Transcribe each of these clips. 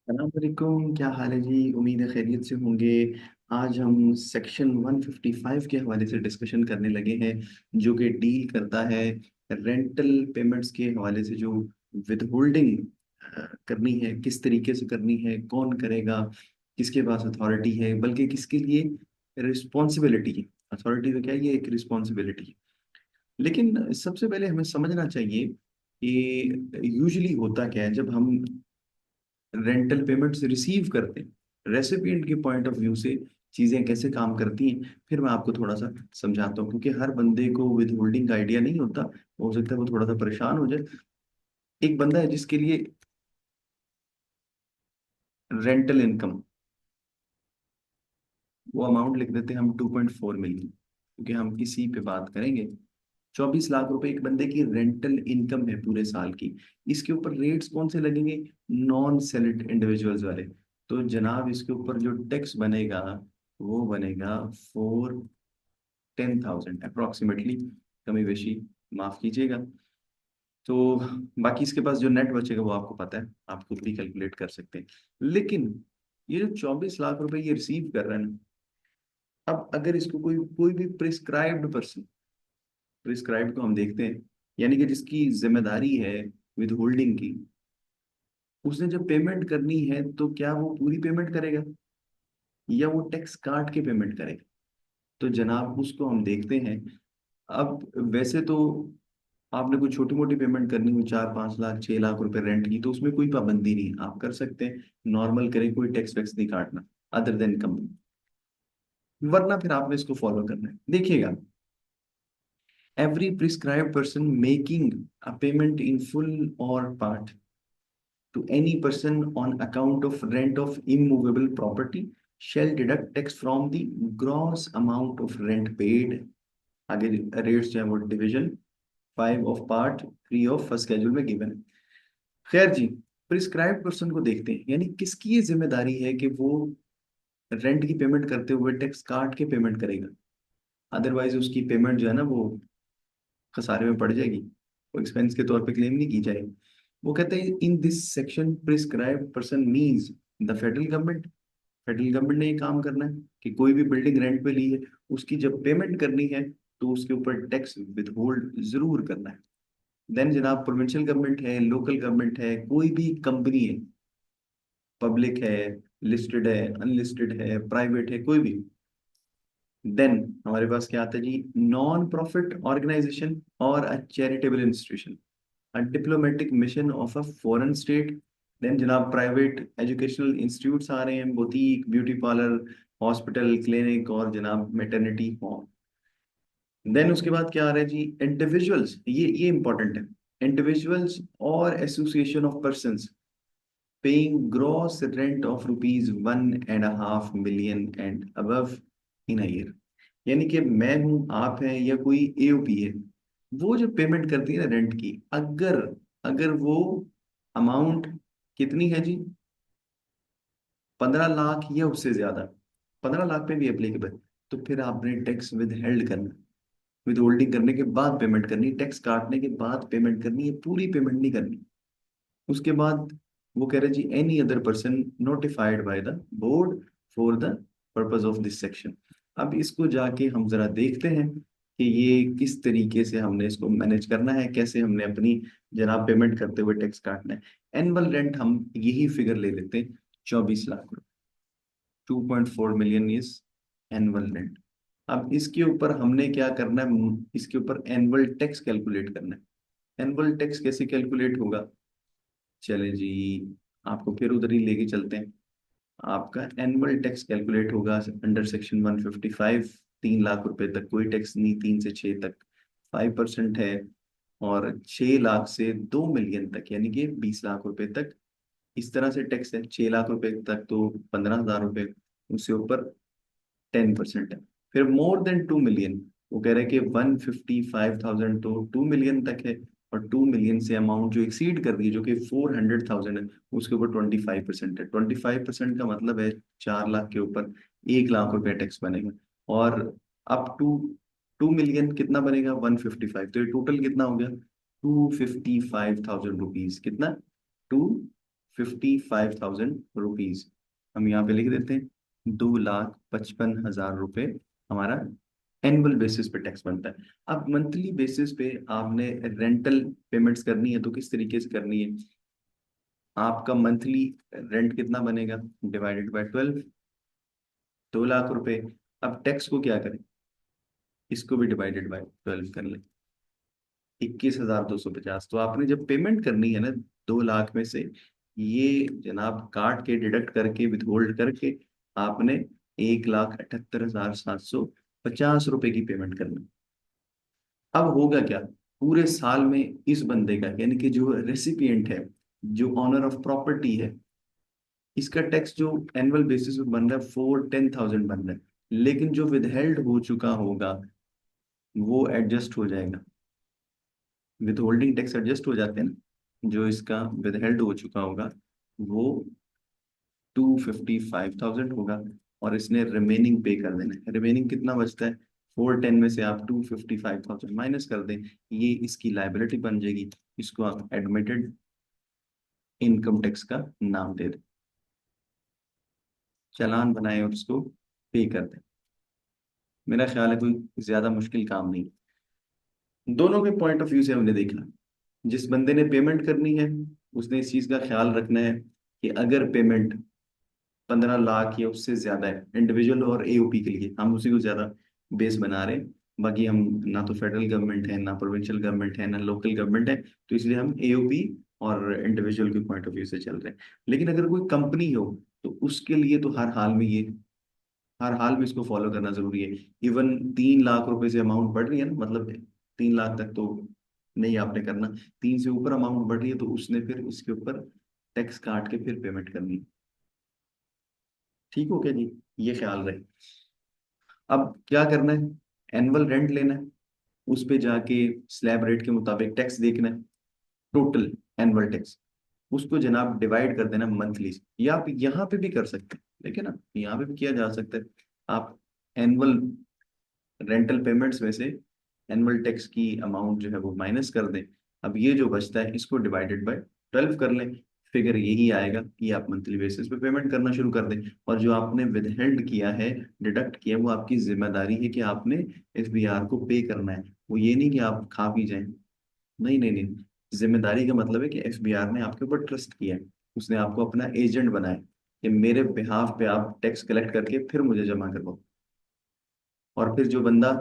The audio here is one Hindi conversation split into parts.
अस्सलामुअलैकुम, क्या हाल है जी। उम्मीद है खैरियत से होंगे। आज हम सेक्शन 155 के हवाले से डिस्कशन करने लगे हैं, जो कि डील करता है रेंटल पेमेंट्स के हवाले से। जो विदहोल्डिंग करनी है, किस तरीके से करनी है, कौन करेगा, किसके पास अथॉरिटी है, बल्कि किसके लिए रिस्पॉन्सिबिलिटी है। अथॉरिटी तो क्या है, ये एक रिस्पॉन्सिबिलिटी है। लेकिन सबसे पहले हमें समझना चाहिए कि यूजुअली होता क्या है जब हम रेंटल पेमेंट्स रिसीव करते हैं। रेसिपिएंट के पॉइंट ऑफ व्यू से चीजें कैसे काम करती हैं, फिर मैं आपको थोड़ा सा समझाता हूँ, क्योंकि हर बंदे को विद होल्डिंग का आइडिया नहीं होता। हो सकता है वो थोड़ा सा परेशान हो जाए। एक बंदा है जिसके लिए रेंटल इनकम, वो अमाउंट लिख देते हैं हम 2.4 मिलियन, क्योंकि हम इसी पे बात करेंगे। 24 लाख रुपए एक बंदे की रेंटल इनकम है पूरे साल की। इसके ऊपर रेट्स कौन से लगेंगे? नॉन सेलेक्ट इंडिविजुअल्स वाले। तो जनाब, इसके ऊपर जो टैक्स बनेगा वो बनेगा 410,000 अप्रोक्सीमेटली। कमी बेशी माफ कीजिएगा। तो बाकी इसके पास जो नेट बचेगा वो आपको पता है, आप खुद भी कैलकुलेट कर सकते हैं। लेकिन ये जो 24 लाख रुपए ये रिसीव कर रहे हैं ना, अब अगर इसको कोई कोई भी प्रिस्क्राइब्ड पर्सन, प्रिस्क्राइब को हम देखते हैं, यानी कि जिसकी जिम्मेदारी है विद होल्डिंग की, उसने जब पेमेंट करनी है तो क्या वो पूरी पेमेंट करेगा या वो टैक्स काट के पेमेंट करेगा? तो जनाब उसको हम देखते हैं। अब वैसे तो आपने कोई छोटी मोटी पेमेंट करनी हो, 4-5 लाख 6 लाख रुपए रेंट की, तो उसमें कोई पाबंदी नहीं है, आप कर सकते हैं। नॉर्मल करें, कोई टैक्स वैक्स नहीं काटना अदर देन कम। वरना फिर आपने इसको फॉलो करना है। देखिएगा, every prescribed person making a payment in full और part to any person on account of rent of immovable property shall deduct tax from the gross amount of rent paid। आगे रेट्स जो है वो division 5 of part 3 of first schedule में गिवन है। खैर जी, प्रिस्क्राइब पर्सन को देखते हैं, यानी किसकी ये जिम्मेदारी है कि वो रेंट की पेमेंट करते हुए टैक्स काट के पेमेंट करेगा। अदरवाइज उसकी पेमेंट जो है ना वो खसारे में पड़ जाएगी, वो एक्सपेंस के तौर पे क्लेम नहीं की जाएगी। वो कहते हैं in this section prescribe person means the federal government. Federal government ने ये काम करना है कि कोई भी बिल्डिंग रेंट पे ली है, उसकी जब पेमेंट करनी है तो उसके ऊपर टैक्स विद होल्ड जरूर करना है। देन जनाब, प्रोविंशियल गवर्नमेंट है, लोकल गवर्नमेंट है, कोई भी कंपनी है, पब्लिक है, लिस्टेड है, अनलिस्टेड है, प्राइवेट है, कोई भी। देन हमारे पास क्या आता है जी? नॉन प्रॉफिट ऑर्गेनाइजेशन और a charitable institution, a diplomatic mission of a foreign state। Then जनाब, प्राइवेट एजुकेशनल इंस्टीट्यूट्स आ रहे हैं, boutique, beauty parlour, hospital, clinic और जनाब मैटरनिटी होम। देन उसके बाद क्या आ रहा है जी? इंडिविजुअल्स, ये इंपॉर्टेंट है। इंडिविजुअल्स और association of persons paying gross rent of ₹1.5 million and above in a year. यानी कि मैं हूं, आप हैं, या कोई एओपी है, वो जो पेमेंट करती है ना रेंट की, अगर अगर वो अमाउंट कितनी है जी? 15 लाख या उससे ज्यादा, 15 लाख पे भी एप्लीकेबल, तो फिर आपने टैक्स विद हेल्ड करना। विद होल्डिंग करने के बाद पेमेंट करनी, टैक्स काटने के बाद पेमेंट करनी है, पूरी पेमेंट नहीं करनी। उसके बाद वो कह रहे जी, any other person notified by the board for the purpose of this section. अब इसको जाके हम जरा देखते हैं कि ये किस तरीके से हमने इसको मैनेज करना है, कैसे हमने अपनी जनाब पेमेंट करते हुए टैक्स काटना है। एनुअल रेंट हम यही फिगर ले लेते हैं, 24 lakh. 2.4 million is annual rent. अब इसके ऊपर हमने क्या करना है? इसके ऊपर एनुअल टैक्स कैलकुलेट करना है। एनुअल टैक्स कैसे कैलकुलेट होगा? चले जी, आपको फिर उधर ही लेके चलते हैं। आपका एनुअल टैक्स कैलकुलेट होगा अंडर सेक्शन 155। 3 लाख रुपए तक कोई टैक्स नहीं, 3 से 6 तक 5% है, और 6 लाख से 2 मिलियन तक यानी कि 20 लाख रुपए तक इस तरह से टैक्स है। 6 लाख रुपए तक तो 15,000 रुपए, उससे ऊपर 10% है। फिर मोर देन 2 मिलियन, वो कह रहे हैं कि 155,000 तो 2 मिलियन तक है, और 2 मिलियन से अमाउंट जो एक्सीड कर रही है, जो कि 400,000 है, उसके ऊपर 25% है। 25% का मतलब है 4 लाख के ऊपर 1 लाख रुपया टैक्स बनेगा। और अप टू 2 मिलियन कितना बनेगा? 155। तो ये टोटल कितना हो गया? 255,000 रुपीज। कितना? 2,55,000 रुपीज। हम यहाँ पे लिख देते हैं 2,55,000 रुपये हमारा एनुअल बेसिस पे टैक्स बनता है। अब मंथली बेसिस पे आपने रेंटल पेमेंट्स करनी है तो किस तरीके से करनी है? आपका मंथली रेंट कितना बनेगा? डिवाइडेड बाय 12, 2 लाख रुपए। अब टैक्स को क्या करें? इसको भी डिवाइडेड बाय 12 कर लें, 21,250। तो आपने जब पेमेंट करनी है ना 2 लाख में से, ये जनाब काट के डिडक्ट करके विथ होल्ड करके आपने 1,78,750 रुपए की पेमेंट करनी है। अब होगा क्या? पूरे साल में इस बंदे का, यानी कि जो रेसिपिएंट है, जो ऑनर ऑफ प्रॉपर्टी है, इसका टैक्स जो एनुअल बेसिस पे बन रहा है 410,000 बन रहा है, लेकिन जो विदहेल्ड हो चुका होगा वो एडजस्ट हो जाएगा। विद होल्डिंग टैक्स एडजस्ट हो जाते हैं ना, जो इसका विदहेल्ड हो चुका होगा वो 255,000 होगा, और इसने रिमेनिंग पे कर देना है। रिमेनिंग कितना बचता है? 410 में से आप 255,000 माइनस कर दें, ये इसकी लाइबिलिटी बन जाएगी। इसको आप एडमिटेड इनकम टैक्स का नाम दे दें, चालान बनाए और उसको पे कर दें। मेरा ख्याल है कोई ज्यादा मुश्किल काम नहीं। दोनों के पॉइंट ऑफ व्यू से हमने देखा। जिस बंदे ने पेमेंट करनी है उसने इस चीज का ख्याल रखना है कि अगर पेमेंट 15 लाख या उससे ज्यादा है इंडिविजुअल और एओपी के लिए, हम उसी को ज्यादा बेस बना रहे हैं। बाकी हम ना तो फेडरल गवर्नमेंट है, ना प्रोविंशियल गवर्नमेंट है, ना लोकल गवर्नमेंट है, तो इसलिए हम एओपी और इंडिविजुअल के पॉइंट ऑफ व्यू से चल रहे हैं। लेकिन अगर कोई कंपनी हो तो उसके लिए तो हर हाल में इसको फॉलो करना जरूरी है। इवन 3 लाख रुपए से अमाउंट बढ़ रही है ना, मतलब 3 लाख तक तो नहीं आपने करना, 3 से ऊपर अमाउंट बढ़ रही है तो उसने फिर उसके ऊपर टैक्स काट के फिर पेमेंट करनी है। ठीक हो क्या जी? ये ख्याल रहे। अब क्या करना है? एनुअल रेंट लेना है, उस पे जाके स्लैब रेट के मुताबिक टैक्स देखना है, टोटल एनुअल टैक्स। उसको जनाब डिवाइड कर देना मंथली से, या आप यहाँ पे भी कर सकते हैं, देखिए ना, यहाँ पे भी किया जा सकता है। आप एनुअल रेंटल पेमेंट्स में से एनुअल टैक्स की अमाउंट जो है वो माइनस कर दें। अब ये जो बचता है इसको डिवाइडेड बाय 12 कर लें, फिगर यही आएगा कि आप मंथली बेसिस पे पेमेंट करना शुरू कर दें। और जो आपने विदहेल्ड किया है, डिडक्ट किया है, वो आपकी जिम्मेदारी है कि आपने एफबीआर को पे करना है। वो ये नहीं कि आप खा पी जाएं। नहीं नहीं नहीं, जिम्मेदारी का मतलब है कि एफबीआर ने आपके ऊपर ट्रस्ट किया है, उसने आपको अपना एजेंट बनाया कि मेरे बिहाफ पे आप टैक्स कलेक्ट करके फिर मुझे जमा करवाओ। और फिर जो बंदा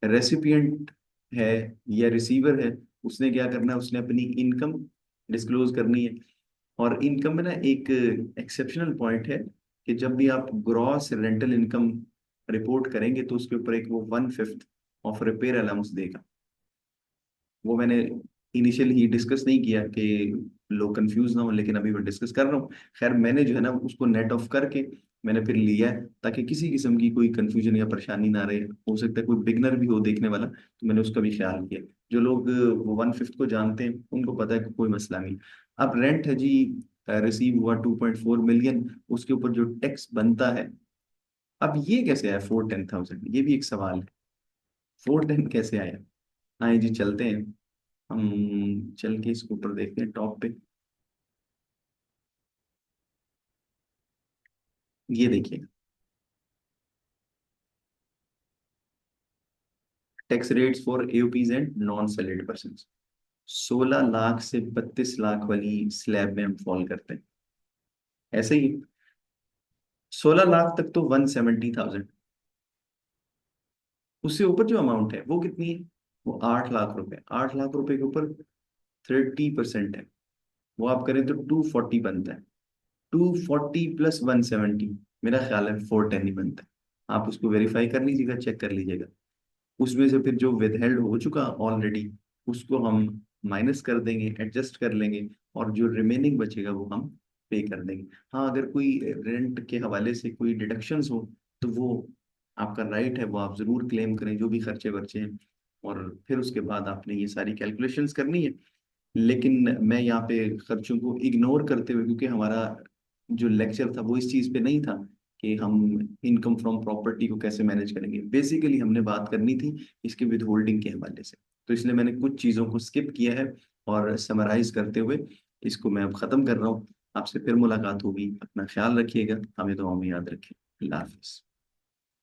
रेसिपिएंट है या रिसीवर है, उसने क्या करना है? उसने अपनी इनकम डिस्क्लोज करनी है। और इनकम में ना एक एक्सेप्शनल पॉइंट है कि जब भी आप ग्रॉस रेंटल इनकम रिपोर्ट करेंगे तो उसके ऊपर एक वो 1/5 ऑफ रिपेयर अलाउंस देगा। वो मैंने इनिशियल ही डिस्कस नहीं किया कि लोग कंफ्यूज ना हो, लेकिन अभी मैं डिस्कस कर रहा हूँ। खैर मैंने जो है ना उसको नेट ऑफ करके मैंने फिर लिया है, ताकि किसी किस्म की कोई कंफ्यूजन या परेशानी ना रहे। हो सकता है कोई बिगनर भी हो देखने वाला, तो मैंने उसका भी ख्याल किया। जो लोग वो 1/5 को जानते हैं उनको पता है कि कोई मसला नहीं। अब रेंट है जी, रिसीव हुआ 2.4 मिलियन, उसके ऊपर जो टैक्स बनता है, अब ये कैसे आया 410,000? ये भी एक सवाल है, 410 कैसे आया? हाँ जी, चलते हैं, हम चल के इसके ऊपर देखते हैं टॉप पे। ये देखिए, tax rates for AOPs and non salaried person. 16 lakh से 32 लाख वाली स्लैब में हम फॉल करते हैं। ऐसे ही 16 लाख तक तो 170,000, उससे ऊपर जो अमाउंट है वो कितनी है? वो 8 लाख रुपए। 8 लाख रुपए के ऊपर 30% है, वो आप करें तो 240 बनता है। 240 प्लस 170, मेरा ख्याल है 410 ही बनता है। आप उसको वेरीफाई कर लीजिएगा, चेक कर लीजिएगा। उसमें से फिर जो विदहेल्ड हो चुका ऑलरेडी, उसको हम माइनस कर देंगे, एडजस्ट कर लेंगे, और जो रिमेनिंग बचेगा वो हम पे कर देंगे। हाँ, अगर कोई रेंट के हवाले से कोई डिडक्शंस हो तो वो आपका राइट है, वो आप जरूर क्लेम करें, जो भी खर्चे वर्चे हैं। और फिर उसके बाद आपने ये सारी कैलकुलेशंस करनी है। लेकिन मैं यहाँ पे खर्चों को इग्नोर करते हुए, क्योंकि हमारा जो लेक्चर था वो इस चीज़ पे नहीं था कि हम इनकम फ्रॉम प्रॉपर्टी को कैसे मैनेज करेंगे, बेसिकली हमने बात करनी थी इसके विद होल्डिंग के हवाले से। तो इसलिए मैंने कुछ चीज़ों को स्किप किया है, और समराइज करते हुए इसको मैं अब ख़त्म कर रहा हूँ। आपसे फिर मुलाकात होगी। अपना ख्याल रखिएगा, हमें दुआओं में याद रखें। अल्लाह हाफिज।